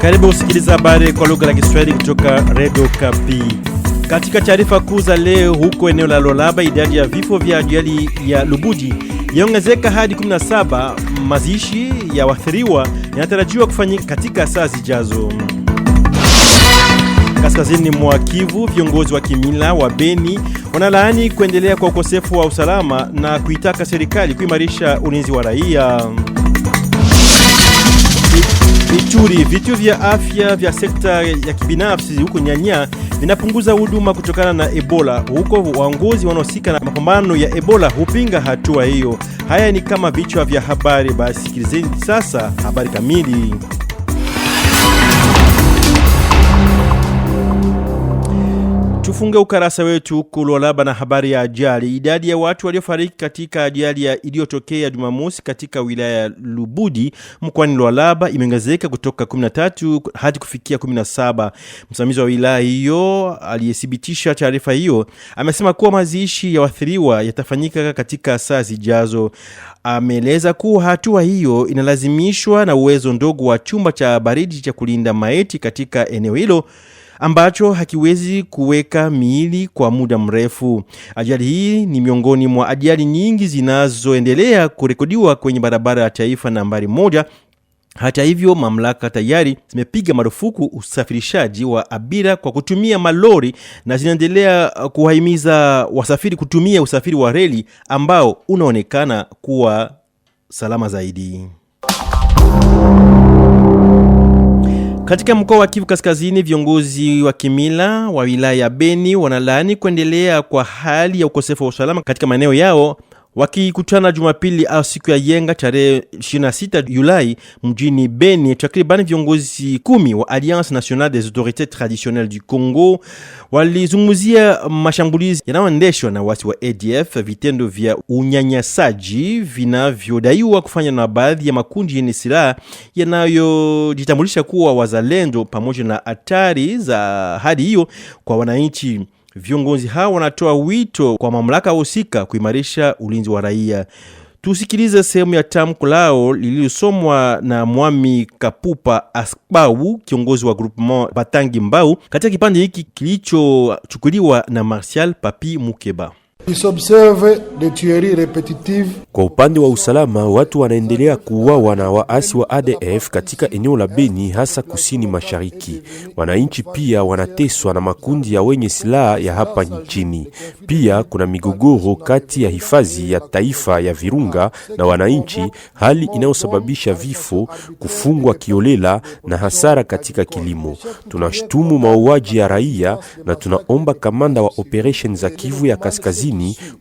Karibu usikiliza habari kwa lugha ya Kiswahili kutoka Radio Kapi. Katika taarifa kuu za leo, huko eneo la Lualaba idadi ya vifo vya ajali ya Lubudi yaongezeka hadi 17. Mazishi ya waathiriwa yanatarajiwa kufanyika katika saa zijazo. Kaskazini mwa Kivu, viongozi wa kimila wa Beni wanalaani kuendelea kwa ukosefu wa usalama na kuitaka serikali kuimarisha ulinzi wa raia. Ituri, vituo vya afya vya sekta ya kibinafsi huko Nyanya vinapunguza huduma kutokana na Ebola. Huko waongozi wanaohusika na mapambano ya Ebola hupinga hatua hiyo. Haya ni kama vichwa vya habari, basi sikilizeni sasa habari kamili. Tufunge ukarasa wetu huko Lualaba na habari ya ajali. Idadi ya watu waliofariki katika ajali iliyotokea Jumamosi katika wilaya ya Lubudi mkoani Lualaba imeongezeka kutoka 13 hadi kufikia 17. Msimamizi wa wilaya hiyo aliyethibitisha taarifa hiyo amesema kuwa mazishi ya waathiriwa yatafanyika katika saa zijazo. Ameeleza kuwa hatua hiyo inalazimishwa na uwezo ndogo wa chumba cha baridi cha kulinda maiti katika eneo hilo ambacho hakiwezi kuweka miili kwa muda mrefu. Ajali hii ni miongoni mwa ajali nyingi zinazoendelea kurekodiwa kwenye barabara ya taifa nambari 1. Hata hivyo, mamlaka tayari zimepiga marufuku usafirishaji wa abiria kwa kutumia malori na zinaendelea kuwahimiza wasafiri kutumia usafiri wa reli ambao unaonekana kuwa salama zaidi. Katika mkoa wa Kivu Kaskazini, viongozi wa kimila wa wilaya ya Beni wanalaani kuendelea kwa hali ya ukosefu wa usalama katika maeneo yao, wakikutana Jumapili au siku ya Yenga tarehe 26 Julai mjini Beni. Takriban viongozi 10 wa Alliance Nationale des Autorités Traditionnelles du Congo walizungumzia mashambulizi yanayoendeshwa na wasi wa ADF, vitendo vya unyanyasaji vinavyodaiwa kufanywa na baadhi ya makundi yenye silaha yanayojitambulisha kuwa wazalendo, pamoja na hatari za hadi hiyo kwa wananchi. Viongozi hao wanatoa wito kwa mamlaka husika kuimarisha ulinzi wa raia. Tusikilize sehemu ya tamko lao lililosomwa na Mwami Kapupa Asbau, kiongozi wa groupement Batangi Mbau, katika kipande hiki kilichochukuliwa na Martial Papi Mukeba. Kwa upande wa usalama, watu wanaendelea kuuawa na waasi wa ADF katika eneo la Beni, hasa kusini mashariki. Wananchi pia wanateswa na makundi ya wenye silaha ya hapa nchini. Pia kuna migogoro kati ya hifadhi ya taifa ya Virunga na wananchi, hali inayosababisha vifo, kufungwa kiolela na hasara katika kilimo. Tunashtumu mauaji ya raia na tunaomba kamanda wa operation za Kivu ya Kaskazini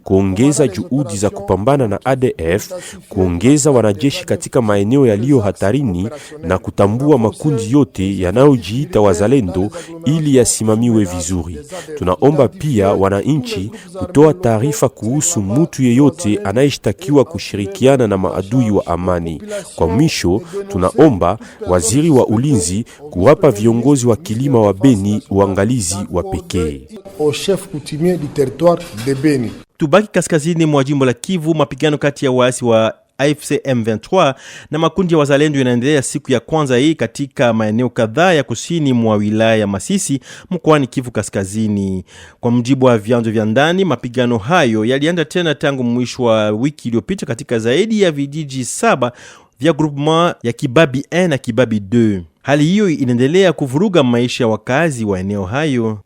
kuongeza juhudi za kupambana na ADF, kuongeza wanajeshi katika maeneo yaliyo hatarini na kutambua makundi yote yanayojiita wazalendo ili yasimamiwe vizuri. Tunaomba pia wananchi kutoa taarifa kuhusu mtu yeyote anayeshtakiwa kushirikiana na maadui wa amani. Kwa mwisho, tunaomba waziri wa ulinzi kuwapa viongozi wa kilima wa Beni uangalizi wa pekee. Tubaki kaskazini mwa jimbo la Kivu. Mapigano kati ya waasi wa AFC M23 na makundi ya wazalendo yanaendelea siku ya kwanza hii katika maeneo kadhaa ya kusini mwa wilaya ya Masisi mkoani Kivu Kaskazini. Kwa mujibu wa vyanzo vya ndani, mapigano hayo yalianza tena tangu mwisho wa wiki iliyopita katika zaidi ya vijiji 7 vya groupement ya Kibabi 1 na Kibabi 2. Hali hiyo inaendelea kuvuruga maisha ya wakazi wa eneo hayo.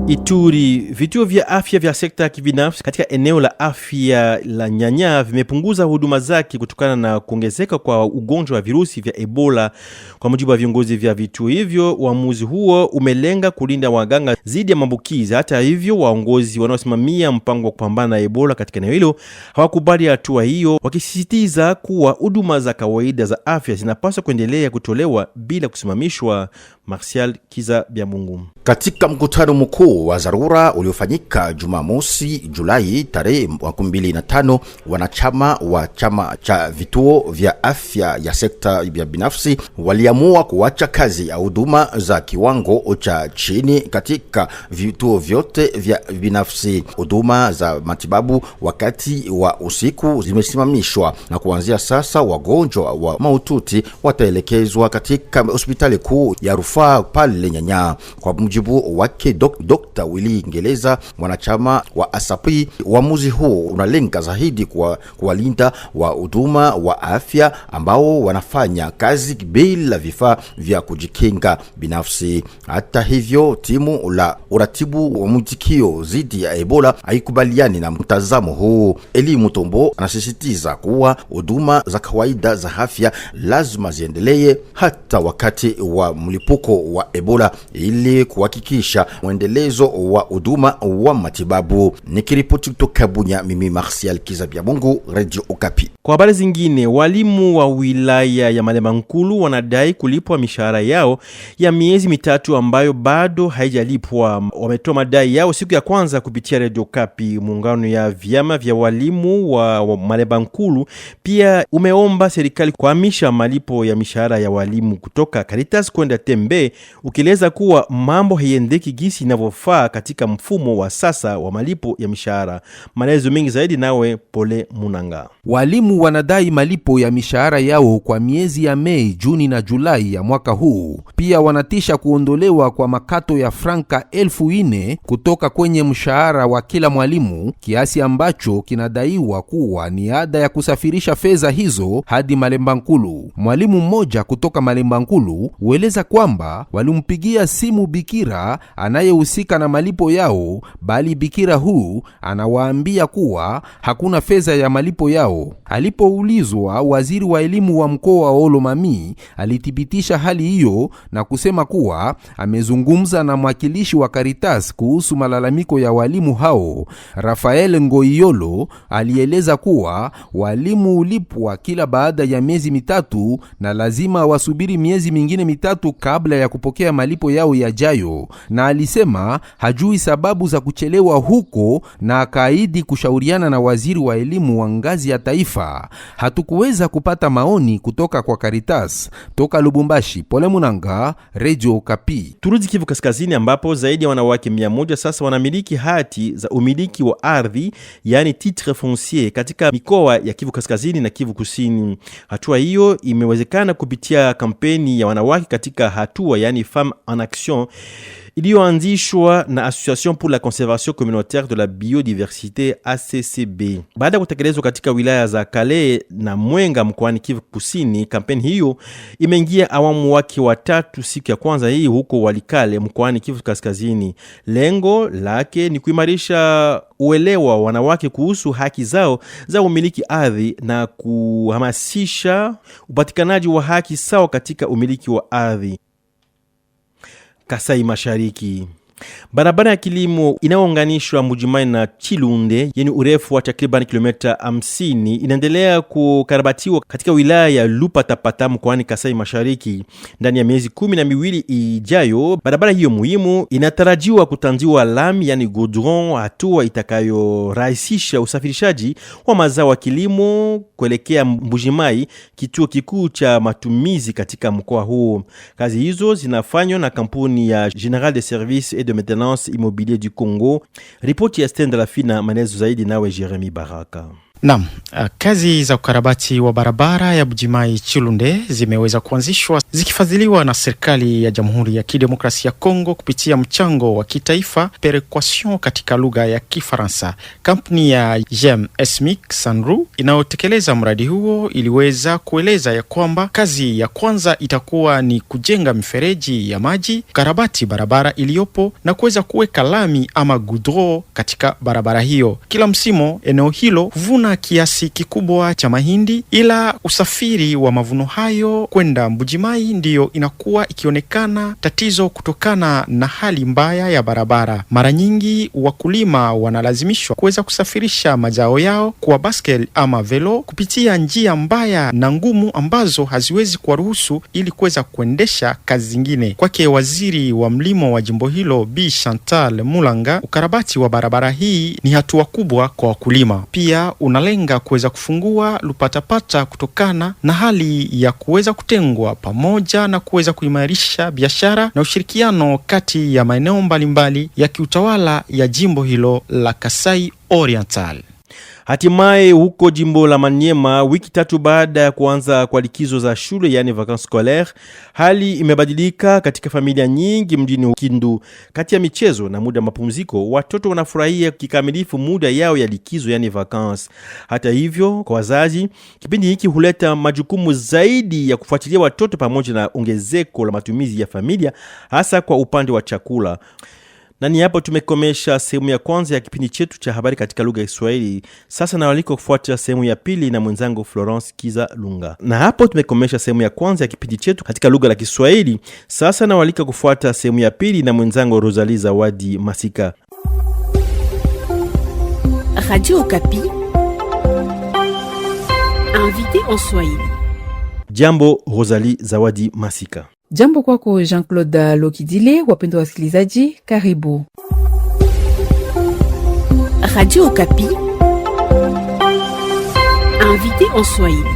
Ituri, vituo vya afya vya sekta ya kibinafsi katika eneo la afya la Nyanya vimepunguza huduma zake kutokana na kuongezeka kwa ugonjwa wa virusi vya Ebola. Kwa mujibu wa viongozi vya vituo hivyo, uamuzi huo umelenga kulinda waganga dhidi ya maambukizi. Hata hivyo, waongozi wanaosimamia mpango wa kupambana na Ebola katika eneo hilo hawakubali hatua hiyo, wakisisitiza kuwa huduma za kawaida za afya zinapaswa kuendelea kutolewa bila kusimamishwa. Martial Kiza Biamungu. Katika mkutano mkuu huo wa dharura uliofanyika Jumamosi Julai tarehe 25, wanachama wa chama cha vituo vya afya ya sekta ya binafsi waliamua kuacha kazi ya huduma za kiwango cha chini katika vituo vyote vya binafsi. Huduma za matibabu wakati wa usiku zimesimamishwa, na kuanzia sasa wagonjwa wa mahututi wataelekezwa katika hospitali kuu ya rufaa pale Nyanya. Kwa mujibu wake Dr. Willy Ngeleza, mwanachama wa ASAPI, uamuzi huu unalenga zaidi kuwalinda wa huduma wa afya ambao wanafanya kazi bila vifaa vya kujikinga binafsi. Hata hivyo, timu la uratibu wa mwitikio dhidi ya Ebola haikubaliani na mtazamo huu. Eli Mutombo anasisitiza kuwa huduma za kawaida za afya lazima ziendelee hata wakati wa mlipuko wa Ebola ili kuhakikisha muendelezo wa huduma wa matibabu. Nikiripoti kutoka Bunya, mimi Martial Kizabiamungu, Radio Okapi. Kwa habari zingine, walimu wa wilaya ya Malema Nkulu wanadai kulipwa mishahara yao ya miezi mitatu ambayo bado haijalipwa. Wametoa madai yao siku ya kwanza kupitia Radio Okapi. Muungano ya vyama vya walimu wa Malema Nkulu pia umeomba serikali kuhamisha malipo ya mishahara ya walimu kutoka Caritas kwenda Tembe, ukieleza kuwa mambo haiendeki gisi inavyofaa katika mfumo wa sasa wa malipo ya mishahara. Maelezo mengi zaidi nawe Pole Munanga. Walimu wanadai malipo ya mishahara yao kwa miezi ya Mei, Juni na Julai ya mwaka huu. Pia wanatisha kuondolewa kwa makato ya franka 4,000 kutoka kwenye mshahara wa kila mwalimu, kiasi ambacho kinadaiwa kuwa ni ada ya kusafirisha fedha hizo hadi Malema Nkulu. Mwalimu mmoja kutoka Malema Nkulu hueleza kwamba walimpigia simu bikira anayehusika na malipo yao, bali bikira huu anawaambia kuwa hakuna fedha ya malipo yao. Alipoulizwa, waziri wa elimu wa mkoa wa Olomami alithibitisha hali hiyo na kusema kuwa amezungumza na mwakilishi wa Caritas kuhusu malalamiko ya walimu hao. Rafael Ngoiyolo alieleza kuwa walimu ulipwa kila baada ya miezi mitatu na lazima wasubiri miezi mingine mitatu kabla ya kupokea malipo yao yajayo, na alisema hajui sababu za kuchelewa huko na akaahidi kushauriana na waziri wa elimu wa ngazi ya taifa. Hatukuweza kupata maoni kutoka kwa Caritas. Toka Lubumbashi, Pole Munanga, Radio Okapi. Turudi Kivu Kaskazini ambapo zaidi ya wanawake 100 sasa wanamiliki hati za umiliki wa ardhi, yani titre foncier, katika mikoa ya Kivu Kaskazini na Kivu Kusini. Hatua hiyo imewezekana kupitia kampeni ya wanawake katika hatua, yani Femmes en Action, iliyoanzishwa na Association pour la Conservation Communautaire de la Biodiversité ACCB. Baada ya kutekelezwa katika wilaya za Kale na Mwenga mkoani Kivu Kusini, kampeni hiyo imeingia awamu wake wa 3 siku ya kwanza hii huko Walikale mkoani Kivu Kaskazini. Lengo lake ni kuimarisha uelewa wa wanawake kuhusu haki zao za umiliki ardhi na kuhamasisha upatikanaji wa haki sawa katika umiliki wa ardhi. Kasai Mashariki. Barabara ya kilimo inayounganishwa Mujimai na Chilunde yenye urefu wa takriban kilomita 50 inaendelea kukarabatiwa katika wilaya ya Lupatapata mkoani Kasai Mashariki. Ndani ya miezi 12 ijayo, barabara hiyo muhimu inatarajiwa kutandiwa lami, yani goudron, hatua itakayorahisisha usafirishaji wa mazao ya kilimo kuelekea Mujimai, kituo kikuu cha matumizi katika mkoa huo. Kazi hizo zinafanywa na kampuni ya General de Services et de Maintenance Immobilier du Congo. Ripoti ya Stenda Lafina, maelezo zaidi nawe Jeremy Baraka. Naam, kazi za ukarabati wa barabara ya Mujimai Chilunde zimeweza kuanzishwa zikifadhiliwa na serikali ya Jamhuri ya Kidemokrasia ya Kongo kupitia mchango wa kitaifa perequation katika lugha ya Kifaransa. Kampuni ya GEM Esmic Sanru inayotekeleza mradi huo iliweza kueleza ya kwamba kazi ya kwanza itakuwa ni kujenga mifereji ya maji, karabati barabara iliyopo na kuweza kuweka lami ama goudron katika barabara hiyo. Kila msimu eneo hilo vuna kuvuna kiasi kikubwa cha mahindi, ila usafiri wa mavuno hayo kwenda Mbuji-Mayi ndiyo inakuwa ikionekana tatizo kutokana na hali mbaya ya barabara. Mara nyingi wakulima wanalazimishwa kuweza kusafirisha mazao yao kwa baskel ama velo kupitia njia mbaya na ngumu ambazo haziwezi kuwaruhusu ili kuweza kuendesha kazi zingine. Kwake waziri wa mlimo wa jimbo hilo Bi Chantal Mulanga, ukarabati wa barabara hii ni hatua kubwa kwa wakulima. Pia unalenga kuweza kufungua lupatapata kutokana na hali ya kuweza kutengwa, pamoja na kuweza kuimarisha biashara na ushirikiano kati ya maeneo mbalimbali ya kiutawala ya jimbo hilo la Kasai Oriental. Hatimaye huko jimbo la Maniema, wiki 3 baada ya kuanza kwa likizo za shule, yani vacances scolaires, hali imebadilika katika familia nyingi mjini Kindu. Kati ya michezo na muda mapumziko, watoto wanafurahia kikamilifu muda yao ya likizo, yani vacances. Hata hivyo, kwa wazazi, kipindi hiki huleta majukumu zaidi ya kufuatilia watoto pamoja na ongezeko la matumizi ya familia, hasa kwa upande wa chakula. Na ni hapo tumekomesha sehemu ya kwanza ya kipindi chetu cha habari katika lugha ya Kiswahili. Sasa nawaliko kufuata sehemu ya pili na mwenzangu Florence Kiza Lunga. Na hapo tumekomesha sehemu ya kwanza ya kipindi chetu katika lugha la Kiswahili. Sasa nawaliko kufuata sehemu ya pili na mwenzangu Rosalie Zawadi Masika. Radio Okapi. Invité en Swahili. Jambo Rosalie Zawadi Masika. Jambo kwako Jean-Claude Lokidile. Wapendwa wasikilizaji, karibu. Radio Okapi. Invité en Swahili.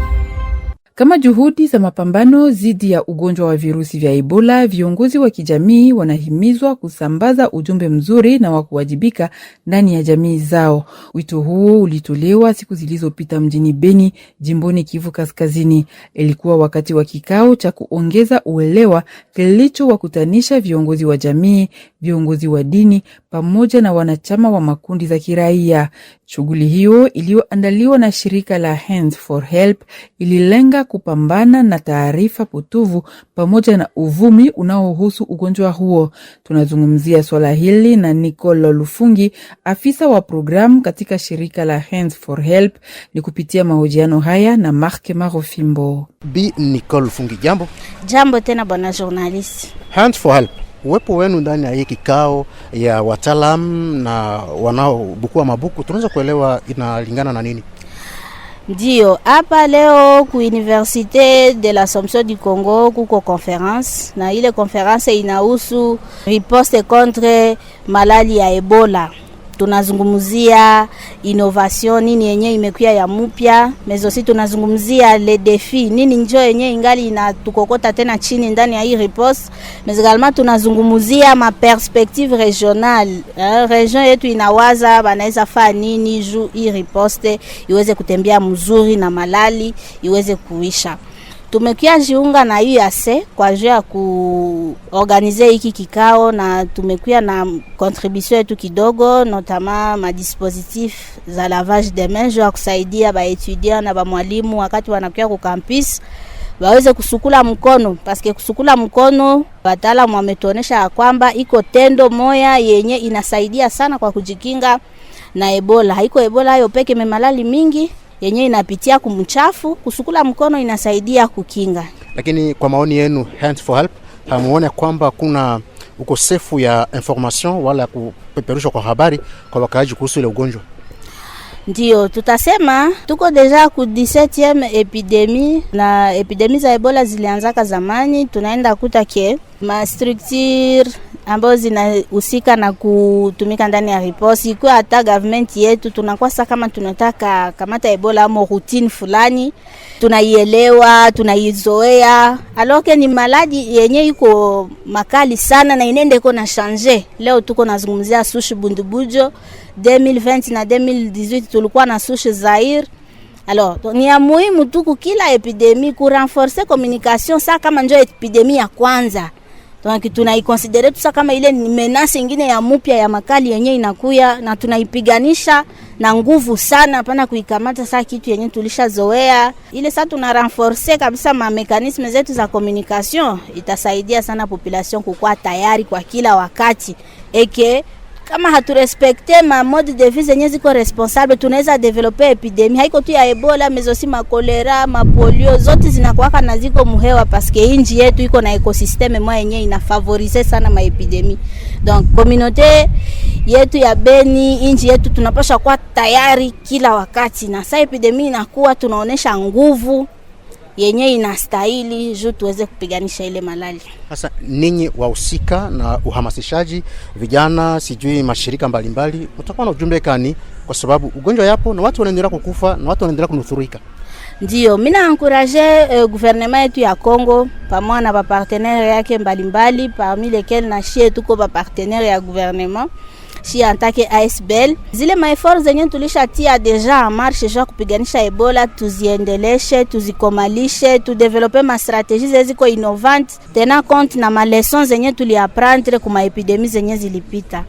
Kama juhudi za mapambano dhidi ya ugonjwa wa virusi vya Ebola, viongozi wa kijamii wanahimizwa kusambaza ujumbe mzuri na wa kuwajibika ndani ya jamii zao. Wito huo ulitolewa siku zilizopita mjini Beni, jimboni Kivu Kaskazini. Ilikuwa wakati wa kikao cha kuongeza uelewa kilichowakutanisha viongozi wa jamii, viongozi wa dini pamoja na wanachama wa makundi za kiraia. Shughuli hiyo iliyoandaliwa na shirika la Hands for Help ililenga kupambana na taarifa potovu pamoja na uvumi unaohusu ugonjwa huo. Tunazungumzia swala hili na Nicole Lufungi, afisa wa programu katika shirika la Hands for Help, ni kupitia mahojiano haya na Mark Marofimbo. Bi Nicole Lufungi, jambo. Jambo tena bwana journalist. Hands for Help, uwepo wenu ndani ya hii kikao ya wataalamu na wanaobukua mabuku, tunaweza kuelewa inalingana na nini? Ndio, hapa leo ku Université de l'Assomption du Congo kuko conference, na ile conference inahusu riposte contre malali ya Ebola. Tunazungumzia innovation, nini yenye imekuwa ya mpya, mezosi tunazungumzia le défi, nini njoo yenye ingali inatukokota tena chini ndani ya hii riposte, mezigalma tunazungumzia ma perspective regionale. Region yetu inawaza banaweza fanya nini juu hii riposte iweze kutembea mzuri na malali iweze kuisha. Tumekuja jiunga na UAC kwa ajili ya kuorganize hiki kikao, na tumekuja na contribution yetu kidogo, notamment ma dispositif za lavage de mains ya kusaidia ba etudiant na ba mwalimu wakati wanakuja ku campus waweze kusukula mkono, paske kusukula mkono wataalamu wametuonesha kwamba iko tendo moya yenye inasaidia sana kwa kujikinga na Ebola. Haiko Ebola hiyo peke, memalali mingi yenye inapitia kumchafu, kusukula mkono inasaidia kukinga. Lakini kwa maoni yenu Hands for Help, hamuone kwamba kuna ukosefu ya information wala kupeperushwa kwa habari kwa wakaaji kuhusu ile ugonjwa? Ndio, tutasema tuko deja ku 17e epidemie, na epidemie za Ebola zilianzaka zamani. Tunaenda kuta ke ma structure ambazo zinahusika na kutumika ndani ya riposte, kwa hata government yetu tunakuwa sasa kama tunataka kamata Ebola ama routine fulani, tunaielewa, tunaizoea, aloke ni maladi yenye iko makali sana na inende iko na changer. Leo tuko nazungumzia sushi Bundubujo 2020 na 2018 tulikuwa na sushi Zaire. Alors, ni ya muhimu tuku kila epidemie ku renforcer communication sa kama njo epidemie ya kwanza. Donc tunaiconsidere tusa kama ile ni menace nyingine ya mpya ya makali yenye inakuya, na tunaipiganisha na nguvu sana, pana kuikamata saa kitu yenye tulishazoea. Ile saa tuna renforcer kabisa ma mekanisme zetu za communication, itasaidia sana population kukua tayari kwa kila wakati eke kama haturespekte ma mode de vie zenye ziko responsable, tunaweza developer epidemie. Haiko tu ya Ebola, mezosi ma kolera, ma polio, zote zinakuwaka na ziko muhewa paske inji yetu iko na ekosisteme moja yenye inafavorize sana ma epidemie. Donc communauté yetu ya Beni, inji yetu tunapaswa kuwa tayari kila wakati, na saa epidemie inakuwa tunaonesha nguvu yenye inastahili juu tuweze kupiganisha ile malali. Sasa ninyi wahusika na uhamasishaji vijana, sijui mashirika mbalimbali, utakuwa na ujumbe gani? Kwa sababu ugonjwa yapo na watu wanaendelea kukufa na watu wanaendelea kunusurika. Ndio, mimi na encourager gouvernement yetu ya Kongo pamoja na ba partenaire yake mbalimbali, parmi lesquels na shie tuko ba partenaire ya gouvernement. Si antake ASBL zile maefforts zenye tulishatia deja en marche ja kupiganisha Ebola, tuziendeleshe, tuzikomalishe, tudevelope ma strategies ziko innovante tena compte na ma lessons zenye tuliapprendre kuma epidemie zenye zilipita.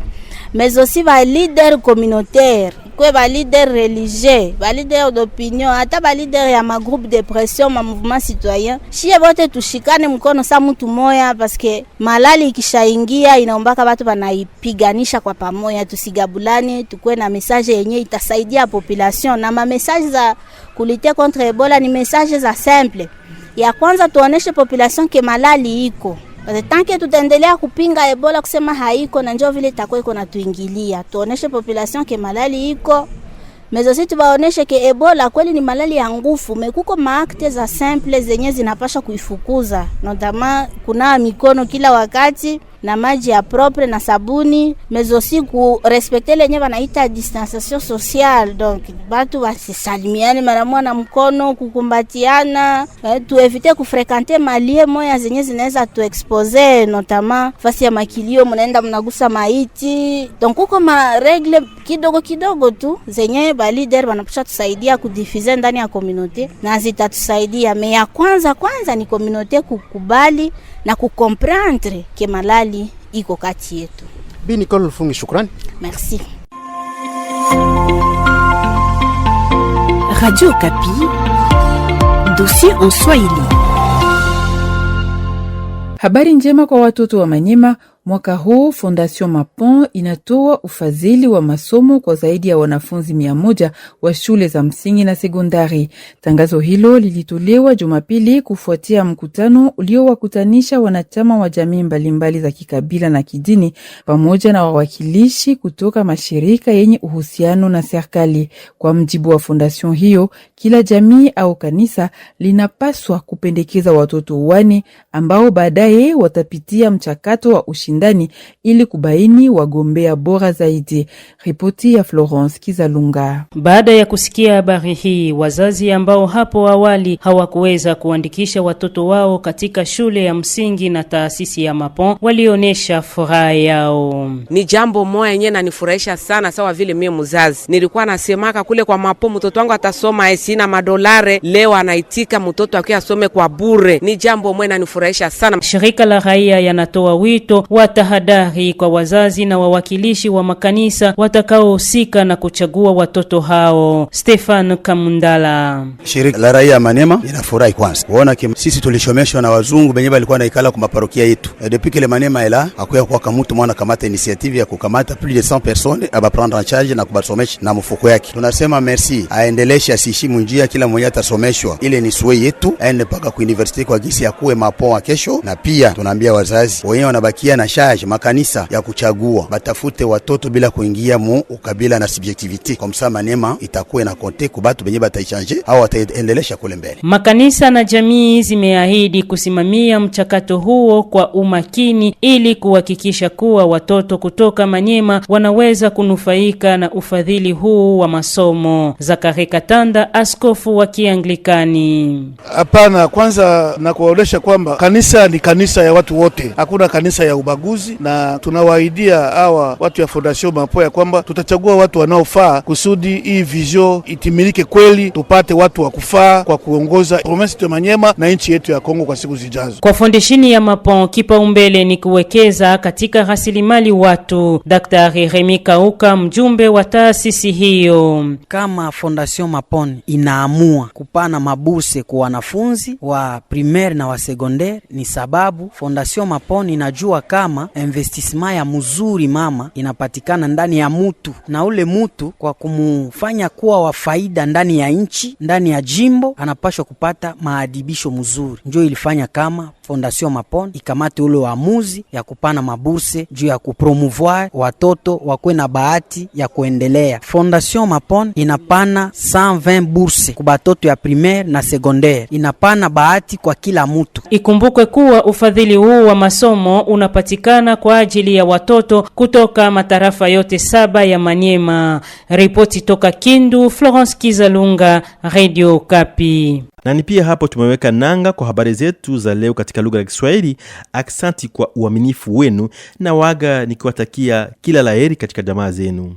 Mais aussi ba leader communautaire, kwa ba leader religieux, ba leader d'opinion, hata ba leader ya ma groupe de pression, ma mouvement citoyen. Shie bote tushikane mkono sa mtu moya, parce que malali ikishaingia inaombaka watu wanaipiganisha kwa pamoja, tusigabulani, tukue na message yenye itasaidia population. Na ma message za kulite contre Ebola ni message za simple. Ya kwanza tuoneshe population ke malali iko. Tanke tutaendelea kupinga Ebola kusema haiko na njoo vile itakuwa iko na tuingilia. Tuoneshe population ke malali iko. Mezosi tubaoneshe ke Ebola kweli ni malali ya nguvu. Mekuko maakte za simple zenye zinapasha kuifukuza. Notama kuna mikono kila wakati na maji ya propre na sabuni. Mezosi ku respecte lenye wanaita distanciation sociale. Donc batu wasisalimiane mara moja na mkono, kukumbatiana, tuevite kufrekante malie moya zenye zinaweza tuexpose, notama fasi ya makilio mnaenda mnagusa maiti. Donc kuko ma regle kidogo kidogo tu zenye ba leader wanapaswa tusaidia kudifuser ndani ya community na zitatusaidia. Me ya kwanza ni community kukubali na kukomprendre ke malali iko kati yetu. Bi Nicole Lufungi, shukrani. Merci. Radio Okapi, dossier en Swahili. Habari njema kwa watoto wa Manyema. Mwaka huu Fondation Mapon inatoa ufadhili wa masomo kwa zaidi ya wanafunzi 100 wa shule za msingi na sekondari. Tangazo hilo lilitolewa Jumapili kufuatia mkutano uliowakutanisha wanachama wa jamii mbalimbali za kikabila na kidini pamoja na wawakilishi kutoka mashirika yenye uhusiano na serikali. Kwa mjibu wa fondation hiyo, kila jamii au kanisa linapaswa kupendekeza watoto 4 ambao baadaye watapitia mchakato wa ushindani ili kubaini wagombea bora zaidi. Ripoti ya Florence Kizalunga. Baada ya kusikia habari hii, wazazi ambao hapo awali hawakuweza kuandikisha watoto wao katika shule ya msingi na taasisi ya Mapon walionesha furaha yao. Ni jambo moja yenyewe nanifurahisha sana, sawa vile mimi mzazi nilikuwa nasemaka kule kwa Mapon mtoto wangu atasoma sina madolare, leo anaitika mtoto wake asome kwa bure. Ni jambo moja nanifurahisha sana. Shirika la raia yanatoa wito wa tahadhari kwa wazazi na wawakilishi wa makanisa watakaohusika na kuchagua watoto hao. Stefan Kamundala. Shirika la raia Manema inafurahi kwanza kuona sisi tulishomeshwa na wazungu benye balikuwa naikala kwa maparokia yetu. Depuis que le Manema ela akuya kwa kamutu mwana kamata initiative ya kukamata plus de 100 personnes aba prendre en charge na kubasomesha na mfuko yake. Tunasema merci, aendeleshe asishimu njia kila mmoja atasomeshwa. Ile ni sway yetu, aende paka ku university kwa gisi ya kuwe Mapon kesho. Na pia tunaambia wazazi wenyewe wanabakia na charge makanisa ya kuchagua batafute watoto bila kuingia mu ukabila na subjectivity. Kwa msa Manema itakuwa na konte kubatu benye bataichange au wataendelesha kule mbele. Makanisa na jamii zimeahidi kusimamia mchakato huo kwa umakini ili kuhakikisha kuwa watoto kutoka Manyema wanaweza kunufaika na ufadhili huu wa masomo. Zakari Katanda, askofu wa Kianglikani. Hapana, kwanza na kuwaonesha kwamba kanisa ni kanisa ya watu wote. Hakuna kanisa ya ubaguzi, na tunawaidia hawa watu ya Fondation Mapon kwamba tutachagua watu wanaofaa kusudi hii vision itimilike kweli, tupate watu wa kufaa kwa kuongoza province ya Manyema na nchi yetu ya Kongo kwa siku zijazo. Kwa Fondation ya Mapon, kipaumbele ni kuwekeza katika rasilimali watu. Daktari Remi Kauka, mjumbe wa taasisi hiyo. Kama Fondation Mapon inaamua kupana mabuse kwa wanafunzi wa primaire na wa secondaire, ni sababu Fondation Mapon inajua kama kama investissement ya mzuri mama inapatikana ndani ya mutu, na ule mutu kwa kumufanya kuwa wa faida ndani ya nchi, ndani ya jimbo, anapashwa kupata maadibisho mzuri. Ndio ilifanya kama Fondation Mapon ikamate ule uamuzi ya kupana maburse juu ya kupromouvoir watoto wakwe na bahati ya kuendelea. Fondation Mapon inapana 120 burse kwa batoto ya primaire na secondaire, inapana bahati kwa kila mtu. Ikumbukwe kuwa ufadhili huu wa masomo unapatikana kwa ajili ya watoto kutoka matarafa yote 7 ya Maniema. Ripoti toka Kindu, Florence Kizalunga, Radio Kapi. Na ni pia hapo tumeweka nanga kwa habari zetu za leo katika lugha ya Kiswahili. Aksanti kwa uaminifu wenu na waga nikiwatakia kila laheri katika jamaa zenu.